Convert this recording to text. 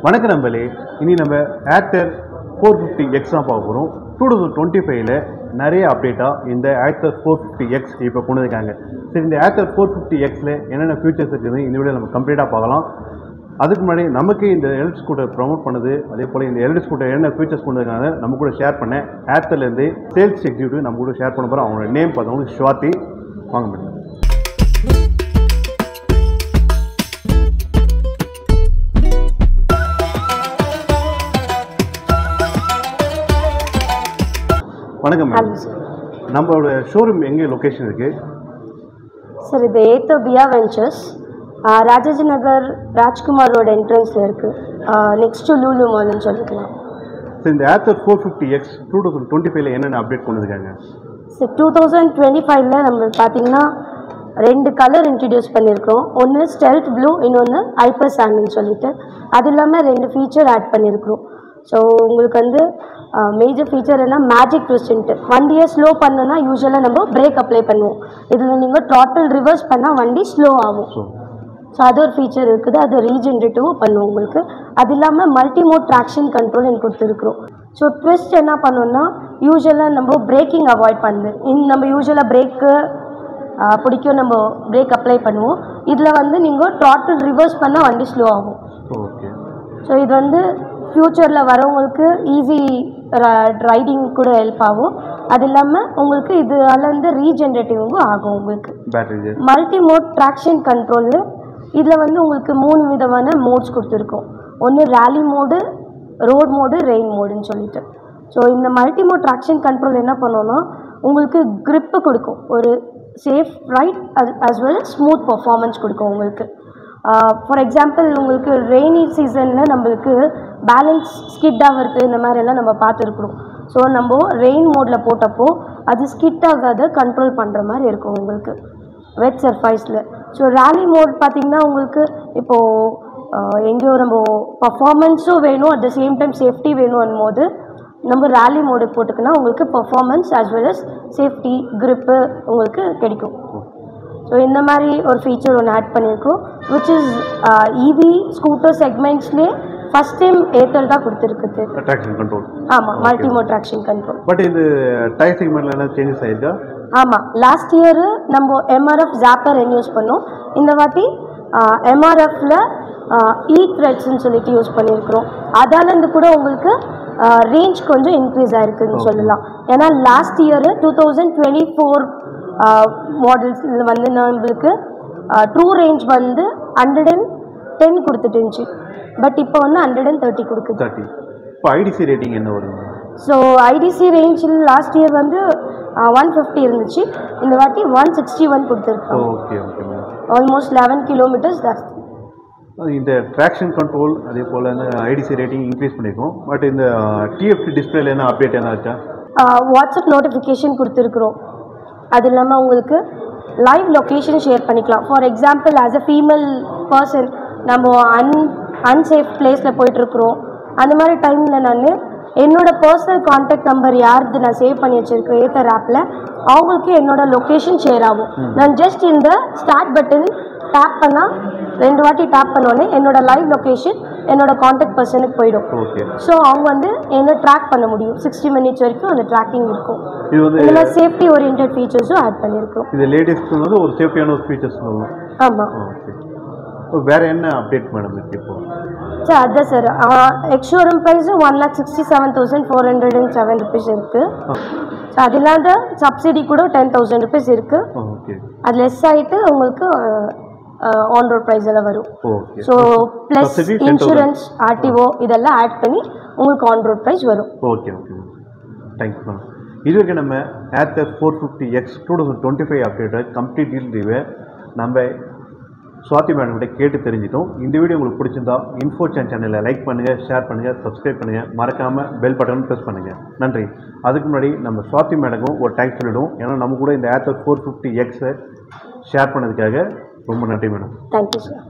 வணக்கம் நம்பளே, இனி நம்ம ஏர்டெல் 450X தான் பார்க்க போகிறோம். 2025 நிறைய அப்டேட்டாக இந்த ஏர்டெல் 450X இப்போ கொண்டு வந்திருக்காங்க. சரி, இந்த ஏர்டெல் 450Xல என்னென்ன ஃபீச்சர்ஸ் இருக்குது இந்த வீடியோ நம்ம கம்ப்ளீட்டாக பார்க்கலாம். அதுக்கு முன்னாடி நமக்கு இந்த எலக்ட்ரிக் ஸ்கூட்டர் ப்ரமோட் பண்ணுது, அதே போல் இந்த எலக்ட்ரிக் ஸ்கூட்டர் என்ன ஃபீச்சர்ஸ் கொண்டு வந்திருக்காங்க நம்ம கூட ஷேர் பண்ணேன். ஏர்டெல்லேருந்து சேல்ஸ் எக்ஸிக்யூட்டிவ் நம்ம கூட ஷேர் பண்ண போகிறோம். அவங்களோட நேம் பார்த்தவங்க ஸ்வாதி. வாங்க மேடம். வணக்கம் மேடம். நம்மளோட ஷோரூம் எங்கே லொக்கேஷன் இருக்குது சார்? இது ஏத்தோ பியா வெஞ்சர்ஸ், ராஜாஜி நகர் ராஜ்குமார் ரோடு என்ட்ரன்ஸில் இருக்குது. நெக்ஸ்ட்டு லூலு மால்னு சொல்லிக்கலாம். சார், இந்த ஏர்டெல் 450X 2025 என்னென்ன அப்டேட் கொண்டு இருக்காங்க? சார், 2025 நம்ம பார்த்தீங்கன்னா 2 கலர் இன்ட்ரடியூஸ் பண்ணியிருக்கோம். ஒன்று ஸ்டெல்த் ப்ளூ, இன்னொன்று ஹைப்பர் சாண்ட்னு சொல்லிட்டு. அது இல்லாமல் 2 ஃபீச்சர் ஆட் பண்ணியிருக்கிறோம். ஸோ உங்களுக்கு வந்து மேஜர் ஃபீச்சர் என்ன, மேஜிக் ட்விஸ்ட்டு. வண்டியை ஸ்லோ பண்ணோன்னா யூஸ்வலாக நம்ம பிரேக் அப்ளை பண்ணுவோம். இதில் நீங்கள் த்ராட்டில் ரிவர்ஸ் பண்ணால் வண்டி ஸ்லோ ஆகும். ஸோ அது ஒரு ஃபீச்சர் இருக்குது. அது ரீஜென்ரேட்டிவும் பண்ணுவோம் உங்களுக்கு. அது இல்லாமல் மல்டி மோட் ட்ராக்ஷன் கண்ட்ரோல் எனக்கு கொடுத்துருக்குறோம். ஸோ ட்விஸ்ட் என்ன பண்ணோன்னா யூஸ்வலாக நம்ம பிரேக்கிங் அவாய்ட் பண்ணுது. நம்ம யூஸ்வலாக பிரேக்கு பிடிக்கும், நம்ம பிரேக் அப்ளை பண்ணுவோம். இதில் வந்து நீங்கள் த்ராட்டில் ரிவர்ஸ் பண்ணால் வண்டி ஸ்லோ ஆகும். ஓகே. ஸோ இது வந்து ஃப்யூச்சரில் வரவங்களுக்கு ஈஸி ரைடிங் கூட ஹெல்ப் ஆகும். அது இல்லாமல் உங்களுக்கு இதால் வந்து ரீஜென்ரேட்டிவும் ஆகும். உங்களுக்கு மல்டி மோட் ட்ராக்ஷன் கண்ட்ரோலு இதில் வந்து உங்களுக்கு 3 விதமான மோட்ஸ் கொடுத்துருக்கோம். ஒன்று rally mode, road mode, rain மோடுன்னு சொல்லிட்டு. ஸோ இந்த மல்டி மோட் ட்ராக்ஷன் கண்ட்ரோல் என்ன பண்ணோன்னா உங்களுக்கு க்ரிப்பு கொடுக்கும், ஒரு safe right as well as smooth performance கொடுக்கும் உங்களுக்கு. ஃபார் எக்ஸாம்பிள் உங்களுக்கு ரெய்னி சீசனில் நம்மளுக்கு பேலன்ஸ் ஸ்கிட் ஆகிறது இந்த மாதிரியெல்லாம் நம்ம பார்த்துருக்குறோம். ஸோ நம்ம ரெயின் மோடில் போட்டப்போ அது ஸ்கிட் ஆகாத கண்ட்ரோல் பண்ணுற மாதிரி இருக்கும் உங்களுக்கு வெட் சர்ஃபைஸில். ஸோ ரேலி மோட் பார்த்திங்கன்னா உங்களுக்கு இப்போது எங்கேயோ நம்ம பர்ஃபார்மன்ஸும் வேணும், at the same time safety வேணும் போது நம்ம ரேலி மோடுக்கு போட்டுக்கினா உங்களுக்கு performance as well as safety grip உங்களுக்கு கிடைக்கும். ஸோ இந்த மாதிரி ஒரு ஃபீச்சர் ஒன்று ஆட் பண்ணியிருக்கோம், விச் இஸ் இவி ஸ்கூட்டர் செக்மெண்ட்ஸ்லேயே ஃபஸ்ட் டைம் ஏர்டெல் தான் கொடுத்துருக்குது ட்ராக்ஷன் கண்ட்ரோல். ஆமாம், multi mode traction control. But இது டயர் செக்மெண்ட்டில் என்ன சேஞ்சஸ் ஆகிருக்கா? ஆமாம், லாஸ்ட் இயர் நம்ம எம்ஆர்எஃப் ஜாப்பர் யூஸ் பண்ணோம். இந்த வாட்டி எம்ஆர்எஃப்பில் த்ரெட்ஸ்ன்னு சொல்லிட்டு யூஸ் பண்ணியிருக்கிறோம். அதாலேருந்து கூட உங்களுக்கு ரேஞ்ச் கொஞ்சம் இன்க்ரீஸ் ஆகிருக்குன்னு சொல்லலாம். ஏன்னா லாஸ்ட் இயர் 2024 மாடல்ஸில் வந்து நம்மளுக்கு ட்ரூ ரேஞ்ச் வந்து 110 கொடுத்துட்டு இருந்துச்சு. பட் இப்போ வந்து 130 கொடுக்குது. 30. இப்போ ஐடிசி ரேட்டிங் என்ன வரும்? ஸோ ஐடிசி ரேஞ்சில் லாஸ்ட் இயர் வந்து 150 இருந்துச்சு. இந்த வாட்டி 161 கொடுத்துருக்கோம். Okay okay ma'am. Almost 11 kilometres ஜாஸ்தி. இந்த ட்ராக்ஷன் கண்ட்ரோல் அதே போல் ஐடிசி ரேட்டிங் இன்க்ரீஸ் பண்ணியிருக்கோம். பட் இந்த டிஎஃப்டி டிஸ்பிளேல என்ன அப்டேட் என்ன இருக்கா? வாட்ஸ்அப் நோட்டிஃபிகேஷன் கொடுத்துருக்குறோம். அது இல்லாமல் உங்களுக்கு லைவ் லொக்கேஷன் ஷேர் பண்ணிக்கலாம். For example as a female person நம்ம அன்சேஃப் பிளேஸில் போயிட்டுருக்குறோம். அந்த மாதிரி டைமில் நான் என்னோடய பர்சனல் கான்டாக்ட் நம்பர் யாருக்கு நான் சேவ் பண்ணி வச்சுருக்கேன் ஏத்தர் ஆப்பில், அவங்களுக்கு என்னோடய லொக்கேஷன் ஷேர் ஆகும். நான் ஜஸ்ட் இந்த ஸ்டார்ட் பட்டன் டேப் பண்ணால் 2 வாட்டி டேப் பண்ணோடனே என்னோடய லைவ் லொக்கேஷன் என்னோடய கான்டாக்ட் பர்சனுக்கு போயிடும். ஸோ அவங்க வந்து என்ன ட்ராக் பண்ண முடியும். 60 மினிட்ஸ் வரைக்கும் அந்த ட்ராக்கிங் இருக்கும். இந்த மாதிரி சேஃப்டி ஓரியன்ட் ஃபீச்சர்ஸும் ஆட் பண்ணியிருக்கோம். இது லேட்டஸ்ட் வந்து ஒரு சேஃப்டியான ஒரு ஃபீச்சர்ஸ். ஆமாம். வேறு என்ன அப்டேட் மேடம் இருக்குது இப்போ? சார் அதான் சார், எக்ஸ்ஷோரூம் ப்ரைஸு 1,67,407 ருபீஸ் இருக்குது. ஸோ அது இல்லாத சப்சிடி கூட 10,000 ருபீஸ் இருக்குது. அது லெஸ் ஆகிட்டு உங்களுக்கு ஆன் ரோட் ப்ரைஸ் எல்லாம் வரும். ஸோ ப்ளஸ் இன்சூரன்ஸ், ஆர்டிஓ இதெல்லாம் ஆட் பண்ணி உங்களுக்கு ஆன் ரோட் ப்ரைஸ் வரும். Okay okay, thanks ma'am. இதுவரைக்கும் நம்ம ஏர்டெல் 450X 2025 அப்டேட்டை கம்ப்ளீட் டீல் நம்ம சுவாதி மேடம் கிட்ட கேட்டு தெரிஞ்சிட்டோம். இந்த வீடியோ உங்களுக்கு பிடிச்சிருந்தா இன்ஃபோ சேனலை லைக் பண்ணுங்கள், ஷேர் பண்ணுங்கள், சப்ஸ்கிரைப் பண்ணுங்கள், மறக்காமல் பெல் பட்டன் ப்ரெஸ் பண்ணுங்கள். நன்றி. அதுக்கு முன்னாடி நம்ம சுவாதி மேடமும் ஒரு தேங்க்ஸ் சொல்லிவிடுவோம். ஏன்னா நம்ம கூட இந்த ஏர்டெல் 450X ஷேர் பண்ணதுக்காக ரொம்ப நன்றி மேடம். Thank you sir.